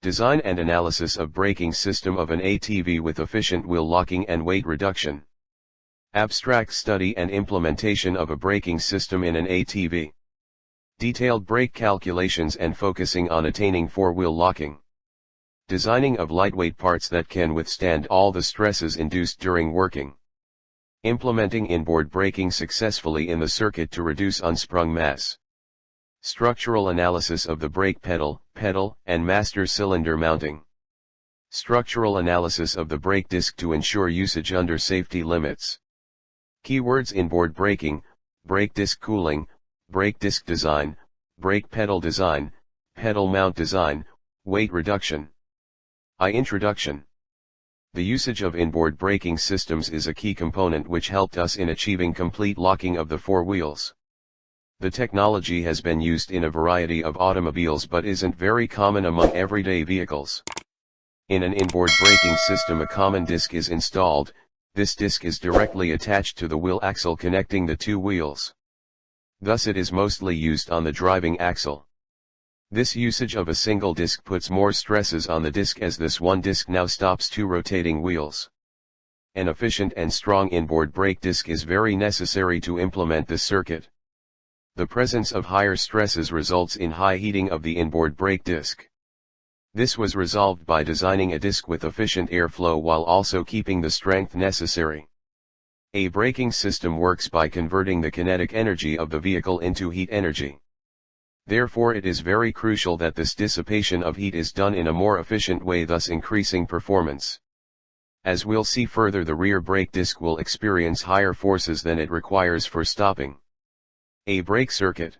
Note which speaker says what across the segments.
Speaker 1: Design and analysis of braking system of an ATV with efficient wheel locking and weight reduction. Abstract study and implementation of a braking system in an ATV. Detailed brake calculations and focusing on attaining four-wheel locking. Designing of lightweight parts that can withstand all the stresses induced during working. Implementing inboard braking successfully in the circuit to reduce unsprung mass. Structural analysis of the brake pedal, and master cylinder mounting. Structural analysis of the brake disc to ensure usage under safety limits. Keywords: inboard braking, brake disc cooling, brake disc design, brake pedal design, pedal mount design, weight reduction. Introduction. The usage of inboard braking systems is a key component which helped us in achieving complete locking of the four wheels. The technology has been used in a variety of automobiles but isn't very common among everyday vehicles. In an inboard braking system, a common disc is installed. This disc is directly attached to the wheel axle connecting the two wheels. Thus it is mostly used on the driving axle. This usage of a single disc puts more stresses on the disc as this one disc now stops two rotating wheels. An efficient and strong inboard brake disc is very necessary to implement this circuit. The presence of higher stresses results in high heating of the inboard brake disc. This was resolved by designing a disc with efficient airflow while also keeping the strength necessary. A braking system works by converting the kinetic energy of the vehicle into heat energy. Therefore it is very crucial that this dissipation of heat is done in a more efficient way, thus increasing performance. As we'll see further, the rear brake disc will experience higher forces than it requires for stopping. A brake circuit.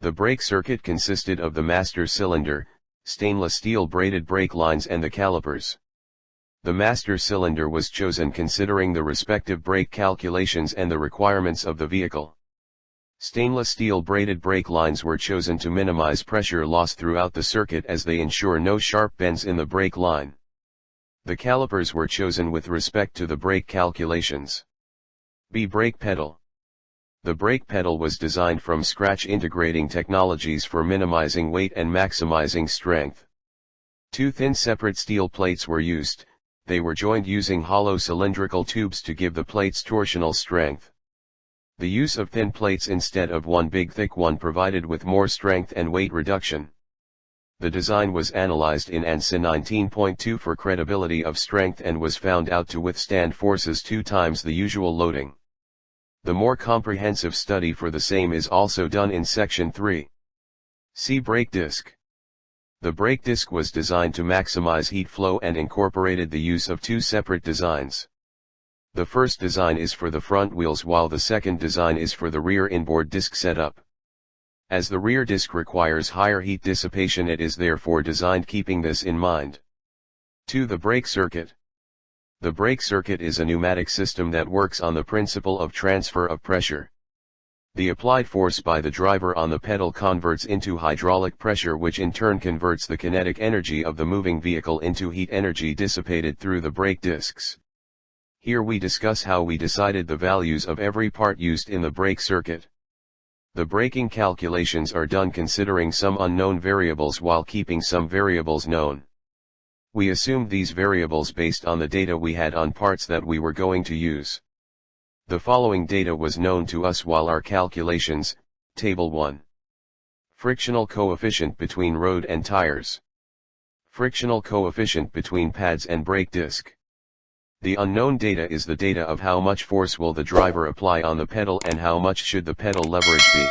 Speaker 1: The brake circuit consisted of the master cylinder, stainless steel braided brake lines and the calipers. The master cylinder was chosen considering the respective brake calculations and the requirements of the vehicle. Stainless steel braided brake lines were chosen to minimize pressure loss throughout the circuit as they ensure no sharp bends in the brake line. The calipers were chosen with respect to the brake calculations. Brake pedal. The brake pedal was designed from scratch, integrating technologies for minimizing weight and maximizing strength. Two thin separate steel plates were used. They were joined using hollow cylindrical tubes to give the plates torsional strength. The use of thin plates instead of one big thick one provided with more strength and weight reduction. The design was analyzed in ANSI 19.2 for credibility of strength and was found out to withstand forces 2 times the usual loading. The more comprehensive study for the same is also done in Section 3. See brake disc. The brake disc was designed to maximize heat flow and incorporated the use of 2 separate designs. The first design is for the front wheels while the second design is for the rear inboard disc setup. As the rear disc requires higher heat dissipation, it is therefore designed keeping this in mind. 2. The brake circuit. The brake circuit is a pneumatic system that works on the principle of transfer of pressure. The applied force by the driver on the pedal converts into hydraulic pressure, which in turn converts the kinetic energy of the moving vehicle into heat energy dissipated through the brake discs. Here we discuss how we decided the values of every part used in the brake circuit. The braking calculations are done considering some unknown variables while keeping some variables known. We assumed these variables based on the data we had on parts that we were going to use. The following data was known to us while our calculations. Table 1. Frictional coefficient between road and tires. Frictional coefficient between pads and brake disc. The unknown data is the data of how much force will the driver apply on the pedal and how much should the pedal leverage be.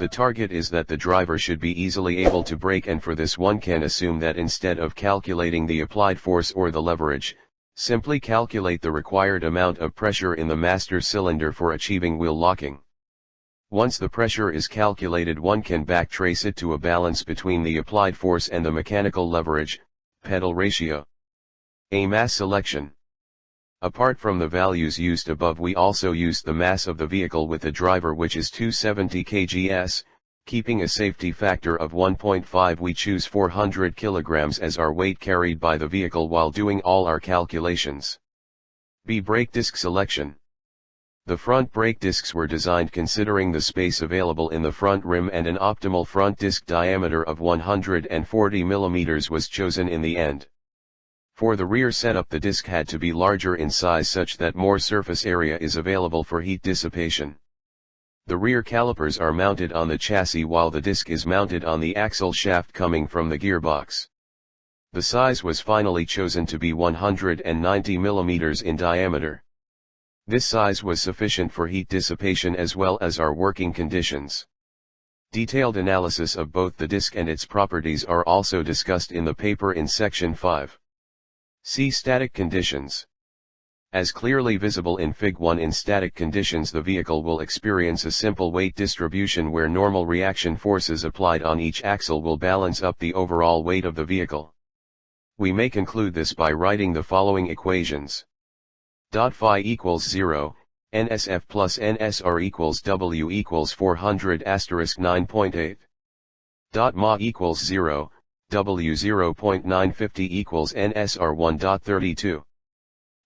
Speaker 1: The target is that the driver should be easily able to brake, and for this one can assume that instead of calculating the applied force or the leverage, simply calculate the required amount of pressure in the master cylinder for achieving wheel locking. Once the pressure is calculated, one can backtrace it to a balance between the applied force and the mechanical leverage, pedal ratio. A mass selection. Apart from the values used above, we also used the mass of the vehicle with the driver, which is 270 kgs, keeping a safety factor of 1.5. We choose 400 kg as our weight carried by the vehicle while doing all our calculations. Brake disc selection. The front brake discs were designed considering the space available in the front rim, and an optimal front disc diameter of 140 mm was chosen in the end. For the rear setup, the disc had to be larger in size such that more surface area is available for heat dissipation. The rear calipers are mounted on the chassis while the disc is mounted on the axle shaft coming from the gearbox. The size was finally chosen to be 190 mm in diameter. This size was sufficient for heat dissipation as well as our working conditions. Detailed analysis of both the disc and its properties are also discussed in the paper in section 5. See static conditions. As clearly visible in Fig 1, in static conditions the vehicle will experience a simple weight distribution where normal reaction forces applied on each axle will balance up the overall weight of the vehicle. We may conclude this by writing the following equations. Phi equals 0, NSF plus NSR equals W equals 400 * 9.8. Ma equals 0, W 0.950 equals NSR 1.32.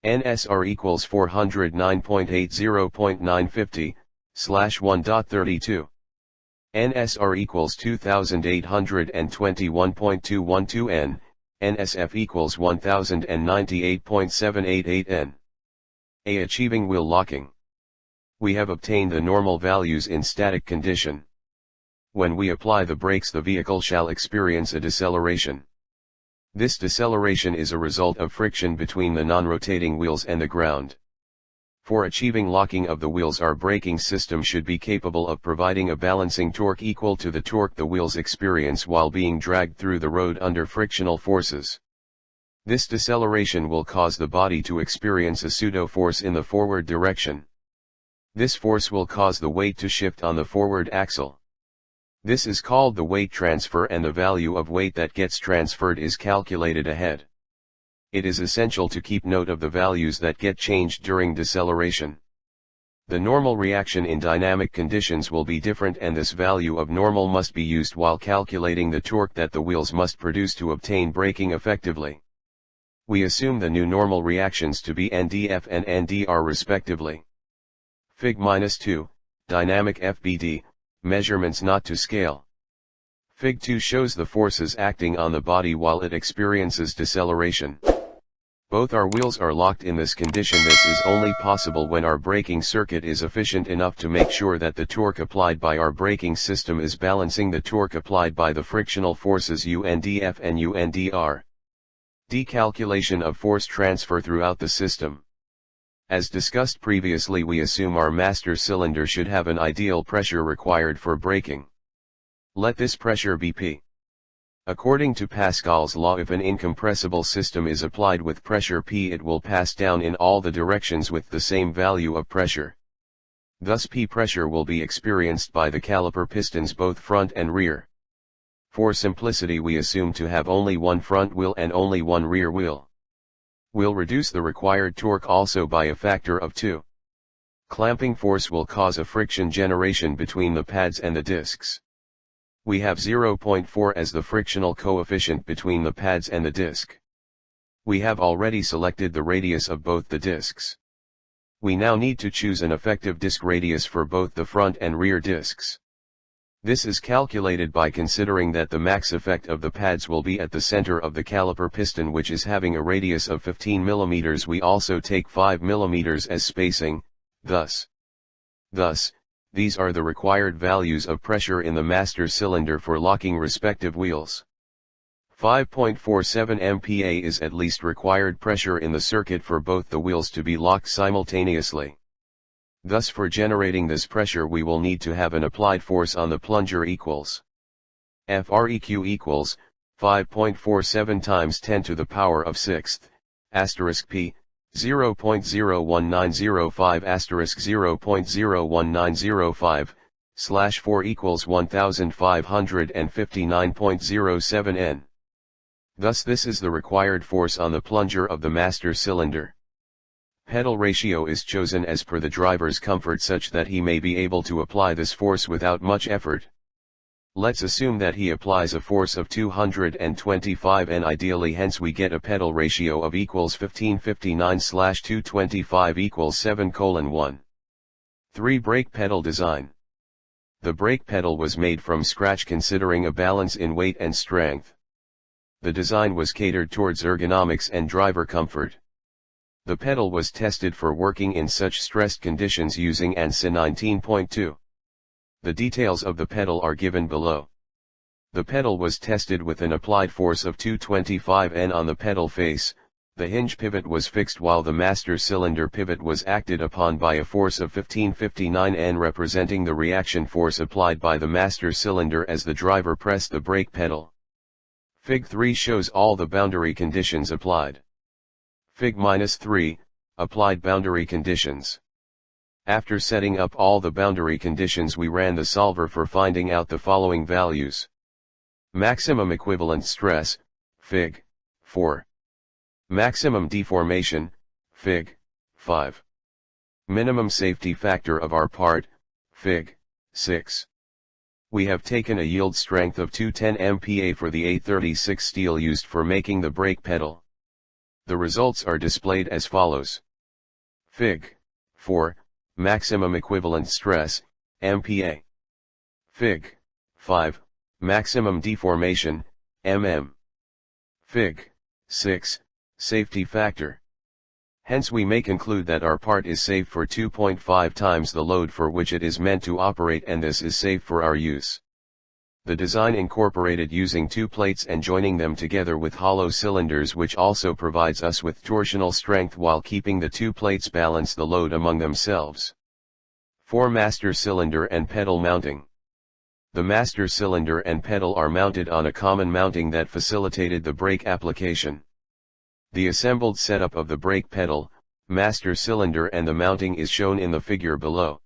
Speaker 1: NSR equals 409.8 0.950, / 1.32. NSR equals 2821.212 N, NSF equals 1098.788 N. A. Achieving wheel locking. We have obtained the normal values in static condition. When we apply the brakes, the vehicle shall experience a deceleration. This deceleration is a result of friction between the non-rotating wheels and the ground. For achieving locking of the wheels, our braking system should be capable of providing a balancing torque equal to the torque the wheels experience while being dragged through the road under frictional forces. This deceleration will cause the body to experience a pseudo-force in the forward direction. This force will cause the weight to shift on the forward axle. This is called the weight transfer, and the value of weight that gets transferred is calculated ahead. It is essential to keep note of the values that get changed during deceleration. The normal reaction in dynamic conditions will be different, and this value of normal must be used while calculating the torque that the wheels must produce to obtain braking effectively. We assume the new normal reactions to be NDF and NDR respectively. Fig. -2, Dynamic FBD, Measurements not to scale. Fig. 2 shows the forces acting on the body while it experiences deceleration. Both our wheels are locked in this condition. This is only possible when our braking circuit is efficient enough to make sure that the torque applied by our braking system is balancing the torque applied by the frictional forces UNDF and UNDR. Decalculation of force transfer throughout the system. As discussed previously, we assume our master cylinder should have an ideal pressure required for braking. Let this pressure be P. According to Pascal's law, if an incompressible system is applied with pressure P, it will pass down in all the directions with the same value of pressure. Thus P pressure will be experienced by the caliper pistons both front and rear. For simplicity, we assume to have only one front wheel and only one rear wheel. We'll reduce the required torque also by a factor of 2. Clamping force will cause a friction generation between the pads and the discs. We have 0.4 as the frictional coefficient between the pads and the disc. We have already selected the radius of both the discs. We now need to choose an effective disc radius for both the front and rear discs. This is calculated by considering that the max effect of the pads will be at the center of the caliper piston, which is having a radius of 15 mm. We also take 5 mm as spacing, thus, these are the required values of pressure in the master cylinder for locking respective wheels. 5.47 MPa is at least required pressure in the circuit for both the wheels to be locked simultaneously. Thus, for generating this pressure, we will need to have an applied force on the plunger equals FREQ equals 5.47 times 10 to the power of 6th, *p, 0.01905 *0.01905, /4 equals 1559.07 N. Thus this is the required force on the plunger of the master cylinder. Pedal ratio is chosen as per the driver's comfort such that he may be able to apply this force without much effort. Let's assume that he applies a force of 225 N ideally, hence we get a pedal ratio of equals 1559/225 equals 7:1. 3. Brake pedal design. The brake pedal was made from scratch considering a balance in weight and strength. The design was catered towards ergonomics and driver comfort. The pedal was tested for working in such stressed conditions using ANSI 19.2. The details of the pedal are given below. The pedal was tested with an applied force of 225 N on the pedal face. The hinge pivot was fixed while the master cylinder pivot was acted upon by a force of 1559 N, representing the reaction force applied by the master cylinder as the driver pressed the brake pedal. Fig 3 shows all the boundary conditions applied. Fig-3, applied boundary conditions. After setting up all the boundary conditions, we ran the solver for finding out the following values. Maximum equivalent stress, Fig. 4. Maximum deformation, Fig. 5. Minimum safety factor of our part, Fig. 6. We have taken a yield strength of 210 MPa for the A36 steel used for making the brake pedal. The results are displayed as follows. Fig. 4, maximum equivalent stress, MPa. Fig. 5, maximum deformation, mm. Fig. 6, safety factor. Hence we may conclude that our part is safe for 2.5 times the load for which it is meant to operate, and this is safe for our use. The design incorporated using two plates and joining them together with hollow cylinders, which also provides us with torsional strength while keeping the two plates balance the load among themselves. 4. Master cylinder and pedal mounting. The master cylinder and pedal are mounted on a common mounting that facilitated the brake application. The assembled setup of the brake pedal, master cylinder and the mounting is shown in the figure below.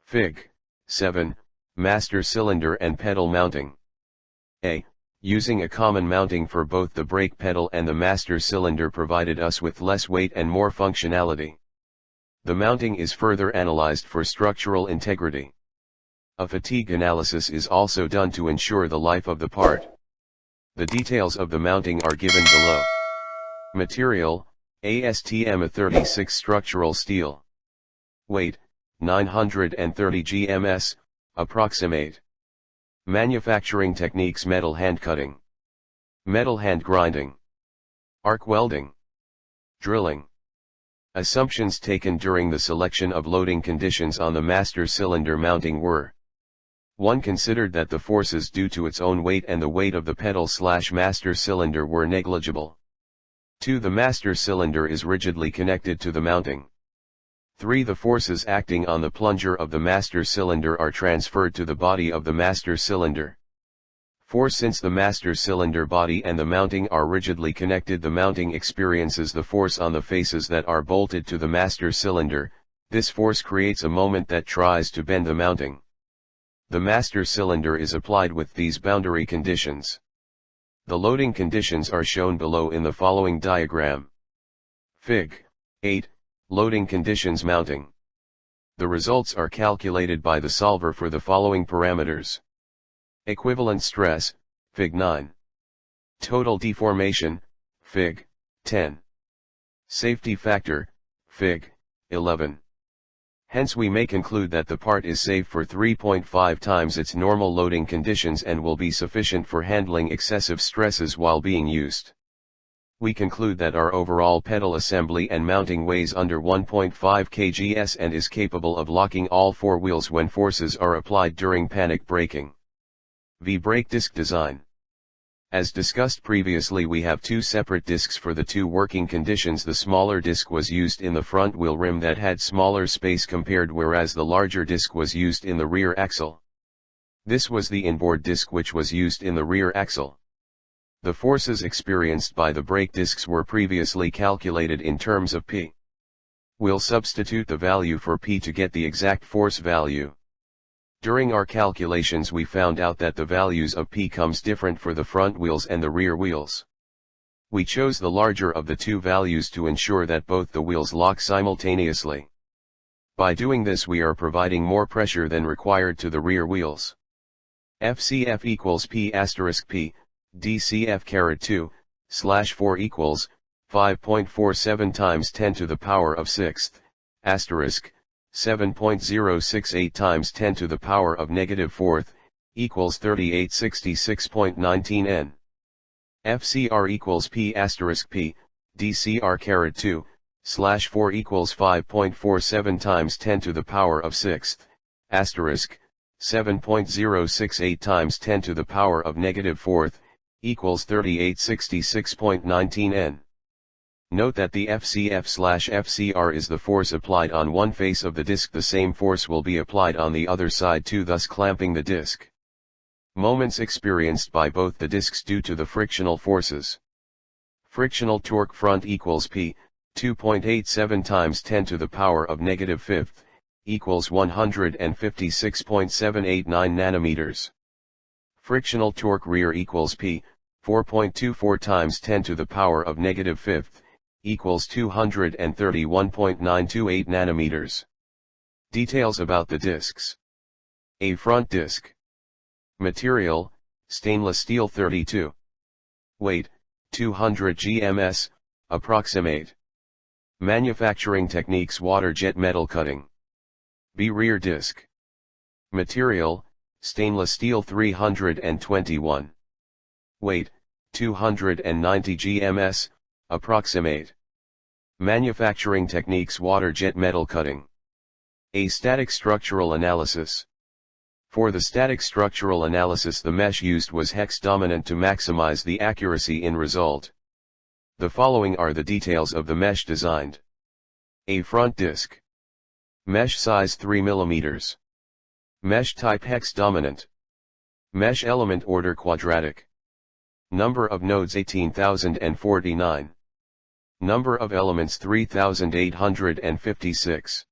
Speaker 1: Fig. 7, master cylinder and pedal mounting. A. Using a common mounting for both the brake pedal and the master cylinder provided us with less weight and more functionality. The mounting is further analyzed for structural integrity. A fatigue analysis is also done to ensure the life of the part. The details of the mounting are given below. Material, ASTM 36 structural steel. Weight, 930 grams, Approximate. Manufacturing techniques: metal hand cutting, metal hand grinding, arc welding, drilling. Assumptions taken during the selection of loading conditions on the master cylinder mounting were: 1. Considered that the forces due to its own weight and the weight of the pedal/master cylinder were negligible. 2. The master cylinder is rigidly connected to the mounting. 3. The forces acting on the plunger of the master cylinder are transferred to the body of the master cylinder. 4. Since the master cylinder body and the mounting are rigidly connected, the mounting experiences the force on the faces that are bolted to the master cylinder. This force creates a moment that tries to bend the mounting. The master cylinder is applied with these boundary conditions. The loading conditions are shown below in the following diagram. Fig. 8. Loading conditions mounting. The results are calculated by the solver for the following parameters. Equivalent stress, Fig. 9. Total deformation, Fig. 10. Safety factor, Fig. 11. Hence we may conclude that the part is safe for 3.5 times its normal loading conditions and will be sufficient for handling excessive stresses while being used. We conclude that our overall pedal assembly and mounting weighs under 1.5 kgs and is capable of locking all four wheels when forces are applied during panic braking. V. Brake disc design. As discussed previously, we have two separate discs for the two working conditions. The smaller disc was used in the front wheel rim that had smaller space compared, whereas the larger disc was used in the rear axle. This was the inboard disc which was used in the rear axle. The forces experienced by the brake discs were previously calculated in terms of P. We'll substitute the value for P to get the exact force value. During our calculations we found out that the values of P comes different for the front wheels and the rear wheels. We chose the larger of the two values to ensure that both the wheels lock simultaneously. By doing this we are providing more pressure than required to the rear wheels. FCF equals P asterisk P, DCF caret 2, slash 4 equals, 5.47 times 10 to the power of 6th, asterisk, 7.068 times 10 to the power of negative fourth, equals 3866.19 n. FCR equals P asterisk P, DCR caret 2, slash 4 equals 5.47 times 10 to the power of sixth, asterisk, 7.068 times 10 to the power of negative fourth, equals 3866.19 n. Note that the FCF/FCR is the force applied on one face of the disc. The same force will be applied on the other side too, thus clamping the disc. Moments experienced by both the discs due to the frictional forces. Frictional torque front equals P, 2.87 times 10 to the power of negative fifth, equals 156.789 nanometers. Frictional torque rear equals P, 4.24 times 10 to the power of negative fifth, equals 231.928 nanometers. Details about the discs. A front disc. Material, stainless steel 32. Weight, 200 grams, approximate. Manufacturing techniques: water jet metal cutting. B. Rear disc. Material, stainless steel 321. Weight, 290 grams, approximate. Manufacturing techniques: water jet metal cutting. A. Static structural analysis. For the static structural analysis, the mesh used was hex dominant to maximize the accuracy in result. The following are the details of the mesh designed. A. Front disc. Mesh size 3 mm. Mesh type hex dominant. Mesh element order quadratic. Number of nodes 18,049. Number of elements 3,856.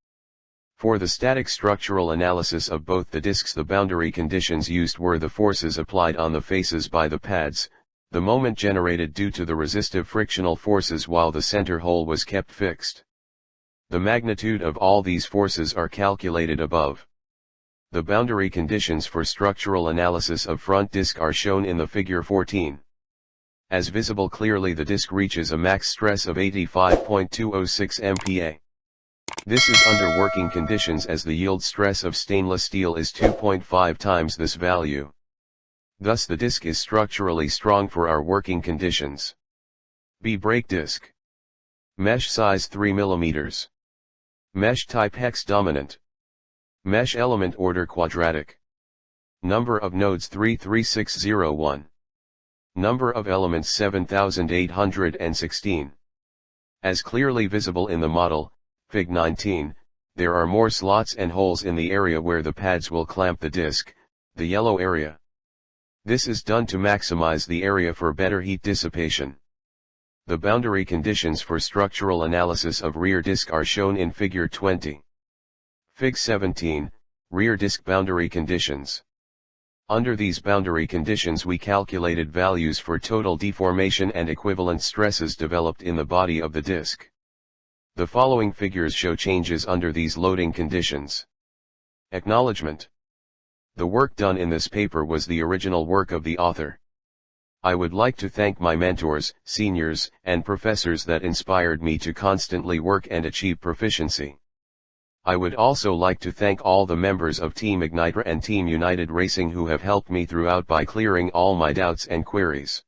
Speaker 1: For the static structural analysis of both the discs, the boundary conditions used were the forces applied on the faces by the pads, the moment generated due to the resistive frictional forces while the center hole was kept fixed. The magnitude of all these forces are calculated above. The boundary conditions for structural analysis of front disc are shown in the figure 14. As visible clearly, the disc reaches a max stress of 85.206 MPa. This is under working conditions, as the yield stress of stainless steel is 2.5 times this value. Thus the disc is structurally strong for our working conditions. B. Brake disc. Mesh size 3 mm. Mesh type hex dominant. Mesh element order quadratic. Number of nodes 33601. Number of elements 7816. As clearly visible in the model, Fig 19, there are more slots and holes in the area where the pads will clamp the disc, the yellow area. This is done to maximize the area for better heat dissipation. The boundary conditions for structural analysis of rear disc are shown in Figure 20. Fig 17, Rear disc boundary conditions. Under these boundary conditions we calculated values for total deformation and equivalent stresses developed in the body of the disc. The following figures show changes under these loading conditions. Acknowledgement. The work done in this paper was the original work of the author. I would like to thank my mentors, seniors, and professors that inspired me to constantly work and achieve proficiency. I would also like to thank all the members of Team IJERT and Team United Racing who have helped me throughout by clearing all my doubts and queries.